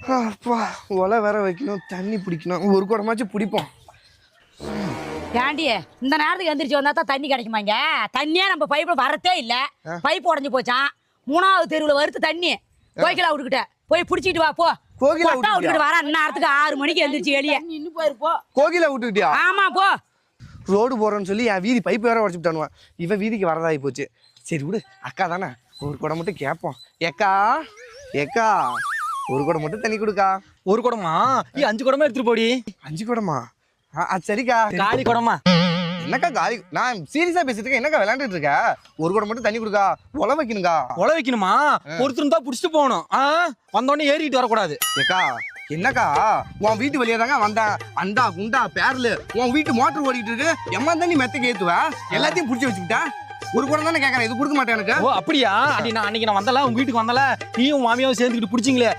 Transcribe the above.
அப்பா ஒலை வேற வைக்கணும், தண்ணி பிடிக்கணும். ஒரு குடமாச்சும் பிடிப்போம். ஏண்டி இந்த நேரத்துக்கு எந்திரிச்சு வந்தா தான் தண்ணி கிடைக்குமாங்க? தண்ணியே நம்ம பைப்ல வரத்தே இல்ல. பைப் உடஞ்சு போச்சான். 3வது தெருவுல வருது தண்ணி. கோகிலா விட்டுக்கிட்ட போய் பிடிச்சிட்டு வா போ. கோகிலா விட்டுக்கிட்டு வர நேரத்துக்கு 6 மணிக்கு எந்திரிச்சு வெளியே இன்னும் போயிருப்போ. கோகிலா விட்டுக்கிட்டியா? ஆமா போ. ரோடு போறோன்னு சொல்லி என் வீதி பைப்பு வேற உடச்சுட்டானுவா. இவன் வீதிக்கு வரதாகி போச்சு. சரி விடு, அக்கா தானே, ஒரு குடம் மட்டும் கேட்போம். ஏக்கா ஏக்கா ஒரு குடம் மட்டும் தண்ணி கொடுக்கா. ஒரு குடமா? 5 குடமா எடுத்துட்டு போடி. 5 குடமா? சரிக்கா. காலி குடமா? என்னக்கா காலி? நான் சீரியஸா பேசிட்டு இருக்கேன், என்னக்கா விளையாண்டுட்டு இருக்க? ஒரு குடம் மட்டும் தண்ணி கொடுக்கா, ஒலை வைக்கணுங்கா. ஒலை வைக்கணுமா? ஒருத்தர் இருந்தா புடிச்சிட்டு போகணும். வந்தோடனே ஏறிட்டு வரக்கூடாது. ஏக்கா என்னக்கா, உன் வீட்டு வழியா தாங்க வந்தேன். அண்டா குண்டா பேர்ல உன் வீட்டு மோட்டர் ஓடிட்டு இருக்கு. எம்மா தண்ணி மெத்தக்கு ஏத்துவ, எல்லாத்தையும் புடிச்சு வச்சுக்கிட்டா. ஒரு குடம் தானே கேட்கறேன், இது கொடுக்க மாட்டேன் எனக்கு. ஓ அப்படியா? நான் அன்னைக்கு நான் வந்தல, உங்க வீட்டுக்கு வந்தல, நீயும் மாமியாவும் சேர்ந்துக்கிட்டு பிடிச்சிங்களே.